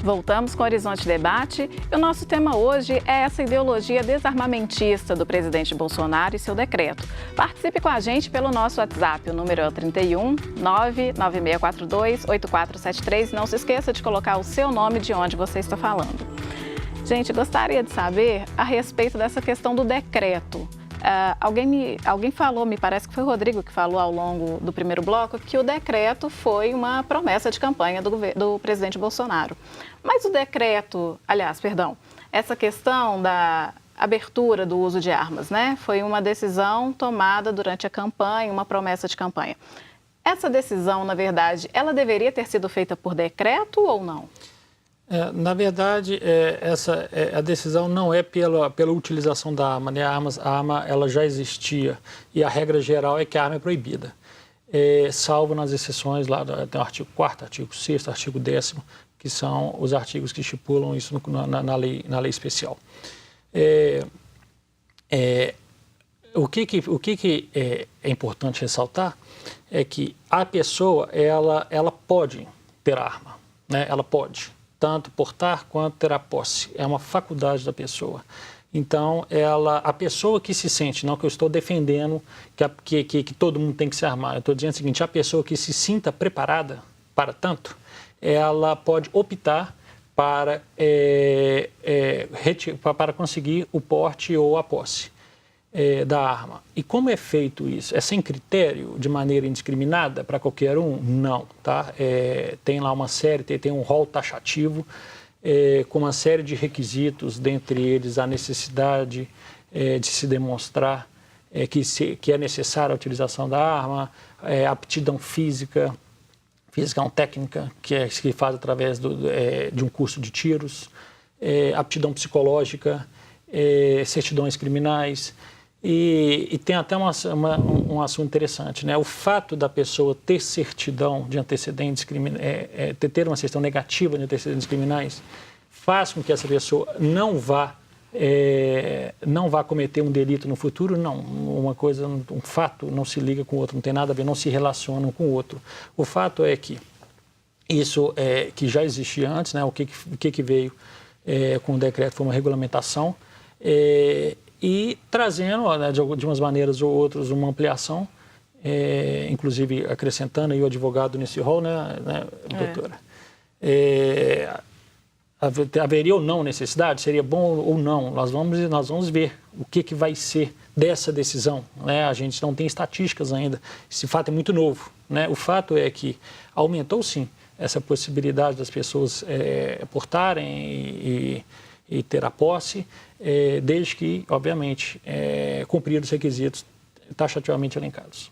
Voltamos com o Horizonte Debate e o nosso tema hoje é essa ideologia desarmamentista do presidente Bolsonaro e seu decreto. Participe com a gente pelo nosso WhatsApp, o número é o 31 99642 8473. Não se esqueça de colocar o seu nome de onde você está falando. Gente, gostaria de saber a respeito dessa questão do decreto. Alguém falou, me parece que foi o Rodrigo que falou ao longo do primeiro bloco, que o decreto foi uma promessa de campanha do presidente Bolsonaro. Mas o decreto, essa questão da abertura do uso de armas, né? Foi uma decisão tomada durante a campanha, uma promessa de campanha. Essa decisão, na verdade, ela deveria ter sido feita por decreto ou não? Na verdade, a decisão não é pela utilização da arma, né? A arma ela já existia e a regra geral é que a arma é proibida, salvo nas exceções lá do artigo 4º, artigo 6º, artigo 10º, que são os artigos que estipulam isso na lei especial. O que é importante ressaltar é que a pessoa ela pode ter arma, né? Ela pode tanto portar quanto ter a posse. É uma faculdade da pessoa. Então, a pessoa que se sente, não que eu estou defendendo que todo mundo tem que se armar, eu estou dizendo o seguinte, a pessoa que se sinta preparada para tanto, ela pode optar para conseguir o porte ou a posse da arma. E como é feito isso? É sem critério, de maneira indiscriminada, para qualquer um? Não, tá? Tem lá uma série, tem um rol taxativo, com uma série de requisitos, dentre eles a necessidade de se demonstrar que é necessária a utilização da arma, aptidão física não técnica, que faz através de um curso de tiros, aptidão psicológica, certidões criminais. E tem até um assunto interessante, né? O fato da pessoa ter certidão de antecedentes criminais, ter uma certidão negativa de antecedentes criminais, faz com que essa pessoa não vá cometer um delito no futuro. Não, um fato não se liga com o outro, não tem nada a ver, não se relaciona um com o outro. O fato é que isso que já existia antes, né? O que veio com o decreto foi uma regulamentação, e trazendo, né, de umas maneiras ou outras, uma ampliação, inclusive acrescentando aí o advogado nesse rol, né doutora? Haveria ou não necessidade? Seria bom ou não? Nós vamos ver o que vai ser dessa decisão, né? A gente não tem estatísticas ainda, esse fato é muito novo, né? O fato é que aumentou sim essa possibilidade das pessoas portarem e ter a posse, desde que, obviamente, cumprir os requisitos taxativamente elencados.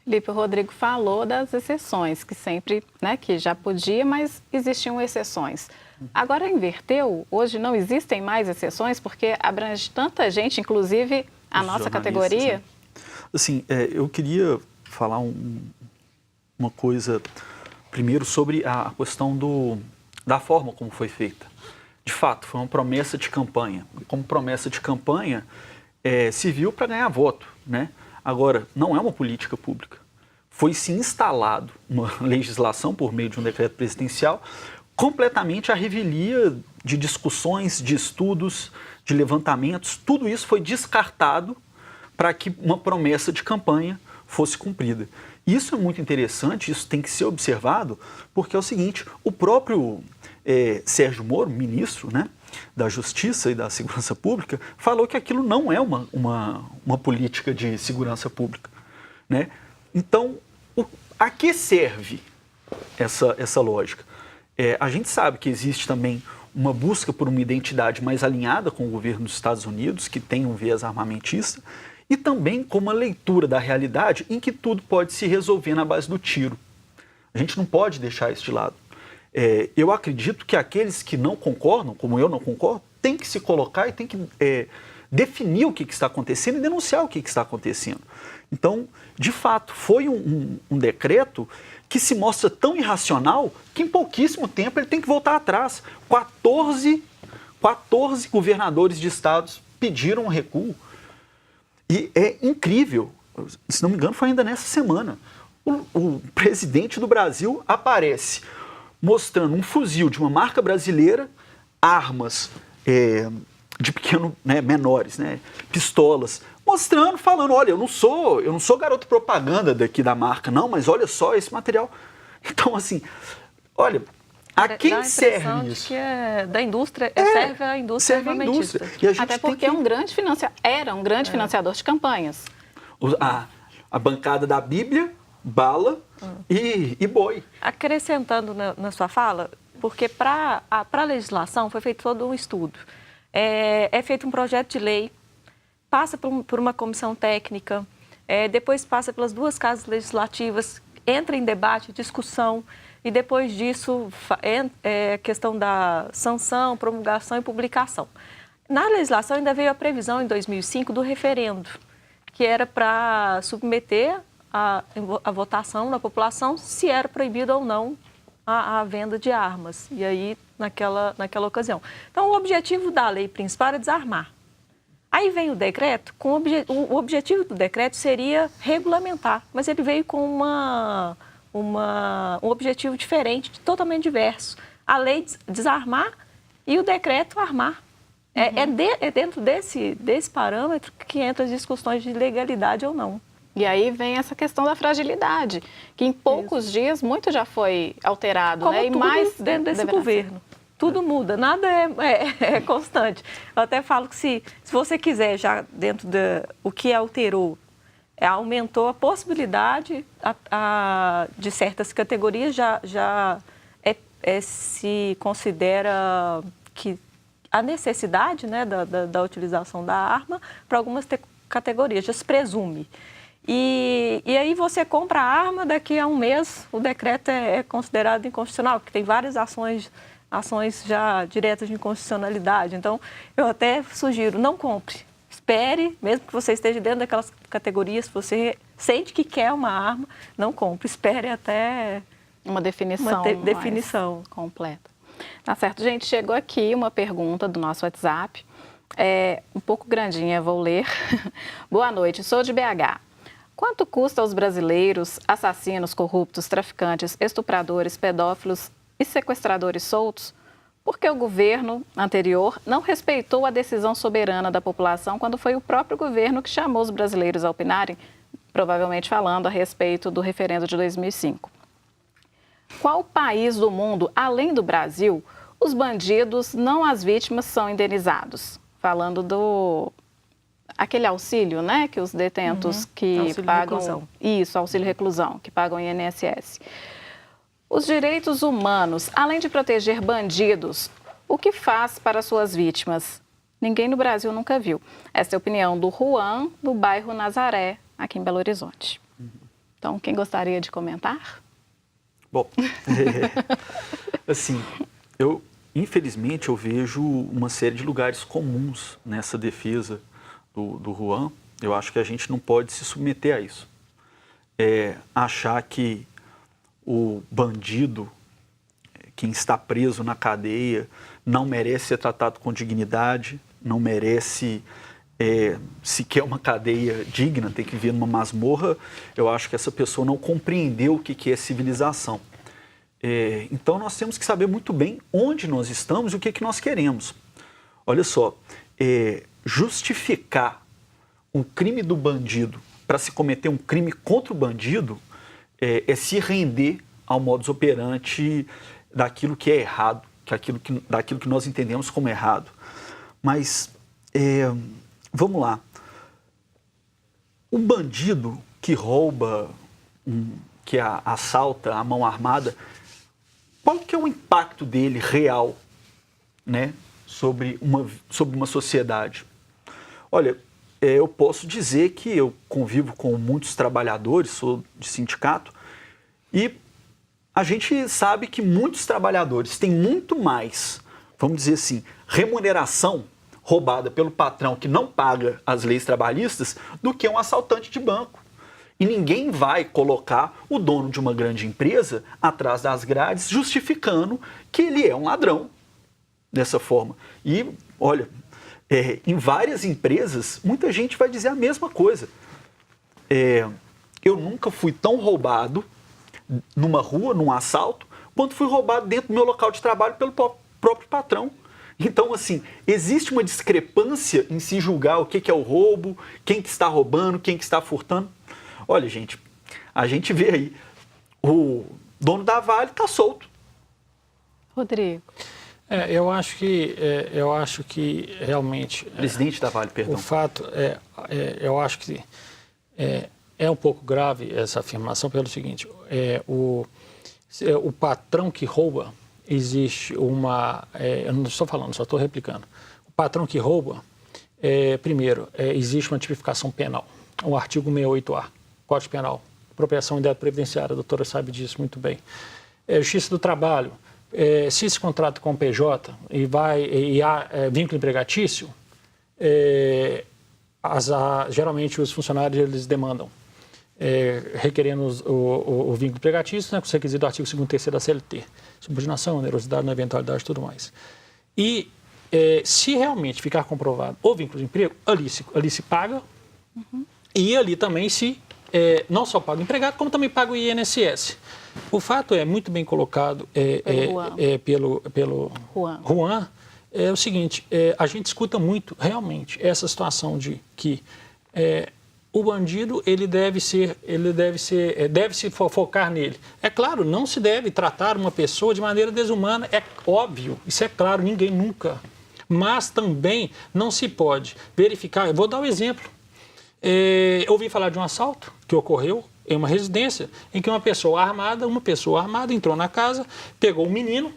Felipe, o Rodrigo falou das exceções, que sempre, né, que já podia, mas existiam exceções. Agora inverteu, hoje não existem mais exceções, porque abrange tanta gente, inclusive a nossa categoria. Né? Assim, eu queria falar uma coisa primeiro sobre a questão da forma como foi feita. De fato, foi uma promessa de campanha. Como promessa de campanha, serviu para ganhar voto, né? Agora, não é uma política pública. Foi se instalado uma legislação por meio de um decreto presidencial completamente à revelia de discussões, de estudos, de levantamentos. Tudo isso foi descartado para que uma promessa de campanha fosse cumprida. Isso é muito interessante, isso tem que ser observado, porque é o seguinte, o próprio Sérgio Moro, ministro, né, da Justiça e da Segurança Pública, falou que aquilo não é uma política de segurança pública, né? Então, a que serve essa lógica? A gente sabe que existe também uma busca por uma identidade mais alinhada com o governo dos Estados Unidos, que tem um viés armamentista, e também com uma leitura da realidade em que tudo pode se resolver na base do tiro. A gente não pode deixar isso de lado. Eu acredito que aqueles que não concordam, como eu não concordo, têm que se colocar e têm que definir o que está acontecendo e denunciar o que está acontecendo. Então, de fato, foi um decreto que se mostra tão irracional que em pouquíssimo tempo ele tem que voltar atrás. 14 governadores de estados pediram um recuo. E é incrível se não me engano, foi ainda nessa semana. O presidente do Brasil aparece mostrando um fuzil de uma marca brasileira, armas de pequeno, né, menores, né, pistolas, mostrando, falando, olha, eu não sou garoto propaganda daqui da marca, não, mas olha só esse material. Então, assim, olha, a quem serve isso? Que é da indústria, serve à indústria armamentista. Até porque era um grande financiador de campanhas. A bancada da Bíblia, bala e boi. Acrescentando na sua fala, porque para a legislação foi feito todo um estudo. É feito um projeto de lei, passa por uma comissão técnica, depois passa pelas 2 casas legislativas, entra em debate, discussão, e depois disso a questão da sanção, promulgação e publicação. Na legislação ainda veio a previsão em 2005 do referendo, que era para submeter a votação na população se era proibido ou não a venda de armas, e aí naquela ocasião. Então, o objetivo da lei principal era desarmar. Aí vem o decreto, o objetivo do decreto seria regulamentar, mas ele veio com um objetivo diferente, totalmente diverso. A lei desarmar e o decreto armar. É dentro desse parâmetro que entra as discussões de legalidade ou não. E aí vem essa questão da fragilidade, que em poucos dias muito já foi alterado, como né? tudo e mais dentro desse governo. Tudo muda, nada é constante. Eu até falo que se você quiser já dentro o que alterou, aumentou a possibilidade de certas categorias, já se considera que a necessidade, né, da utilização da arma para algumas categorias, já se presume. E aí você compra a arma, daqui a um mês o decreto é considerado inconstitucional, porque tem várias ações já diretas de inconstitucionalidade. Então, eu até sugiro, não compre. Espere, mesmo que você esteja dentro daquelas categorias, se você sente que quer uma arma, não compre. Espere até uma definição, definição completa. Tá certo, gente. Chegou aqui uma pergunta do nosso WhatsApp. Um pouco grandinha, vou ler. Boa noite, sou de BH. Quanto custa aos brasileiros, assassinos, corruptos, traficantes, estupradores, pedófilos e sequestradores soltos? Porque o governo anterior não respeitou a decisão soberana da população quando foi o próprio governo que chamou os brasileiros a opinarem, provavelmente falando a respeito do referendo de 2005. Qual país do mundo, além do Brasil, os bandidos, não as vítimas, são indenizados? Falando aquele auxílio, né, que os detentos que auxílio pagam... reclusão. Isso, auxílio reclusão, que pagam INSS. Os direitos humanos, além de proteger bandidos, o que faz para suas vítimas? Ninguém no Brasil nunca viu. Essa é a opinião do Juan, do bairro Nazaré, aqui em Belo Horizonte. Então, quem gostaria de comentar? Bom, assim, infelizmente eu vejo uma série de lugares comuns nessa defesa do Juan. Eu acho que a gente não pode se submeter a isso. Achar que o bandido, quem está preso na cadeia, não merece ser tratado com dignidade, não merece sequer uma cadeia digna, tem que viver numa masmorra. Eu acho que essa pessoa não compreendeu o que é civilização. Então nós temos que saber muito bem onde nós estamos e o que nós queremos. Olha só, justificar um crime do bandido para se cometer um crime contra o bandido é se render ao modus operandi daquilo que é errado, daquilo que nós entendemos como errado. Mas, vamos lá. O bandido que rouba, que assalta a mão armada, qual que é o impacto dele real, né, sobre uma sociedade? Olha, eu posso dizer que eu convivo com muitos trabalhadores, sou de sindicato, e a gente sabe que muitos trabalhadores têm muito mais, vamos dizer assim, remuneração roubada pelo patrão que não paga as leis trabalhistas do que um assaltante de banco. E ninguém vai colocar o dono de uma grande empresa atrás das grades justificando que ele é um ladrão dessa forma. E, olha, em várias empresas, muita gente vai dizer a mesma coisa. eu nunca fui tão roubado numa rua, num assalto, quanto fui roubado dentro do meu local de trabalho pelo próprio patrão. Então, assim, existe uma discrepância em se julgar o que é o roubo, quem que está roubando, quem que está furtando. Olha, gente, a gente vê aí, o dono da Vale está solto. Rodrigo. Eu acho que realmente... Presidente da Vale, perdão. O fato eu acho que é um pouco grave essa afirmação pelo seguinte, o patrão que rouba, existe uma... eu não estou falando, só estou replicando. O patrão que rouba, primeiro, existe uma tipificação penal, o artigo 68A, Código Penal, apropriação indébita previdenciária, a doutora sabe disso muito bem. Justiça do Trabalho, se se contrata com o PJ e há vínculo empregatício, geralmente os funcionários eles demandam, requerendo o vínculo empregatício, né, com os requisitos do artigo 2º e 3º da CLT, subordinação, onerosidade, na eventualidade e tudo mais. E se realmente ficar comprovado o vínculo de emprego, ali se paga, e ali também se não só paga o empregado, como também paga o INSS. O fato é muito bem colocado pelo Juan, é o seguinte, a gente escuta muito realmente essa situação de que o bandido deve-se focar nele. É claro, não se deve tratar uma pessoa de maneira desumana, é óbvio, isso é claro, ninguém nunca. Mas também não se pode verificar, eu vou dar um exemplo. Eu ouvi falar de um assalto que ocorreu em uma residência em que uma pessoa armada entrou na casa, pegou o menino,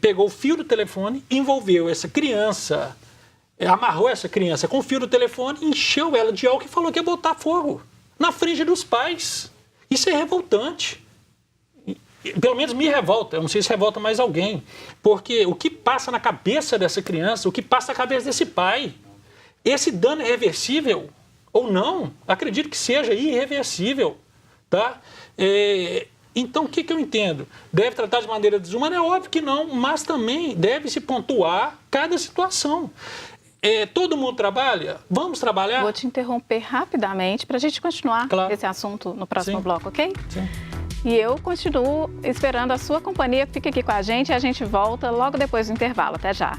pegou o fio do telefone, envolveu essa criança, amarrou essa criança com o fio do telefone, encheu ela de álcool e falou que ia botar fogo na frente dos pais. Isso é revoltante. Pelo menos me revolta, eu não sei se revolta mais alguém, porque o que passa na cabeça dessa criança, o que passa na cabeça desse pai, esse dano é reversível ou não? Acredito que seja irreversível, tá? Então, o que eu entendo? Deve tratar de maneira desumana? É óbvio que não, mas também deve-se pontuar cada situação. Todo mundo trabalha? Vamos trabalhar? Vou te interromper rapidamente para a gente continuar esse assunto no próximo bloco, ok? Sim. E eu continuo esperando a sua companhia. Fica aqui com a gente e a gente volta logo depois do intervalo. Até já.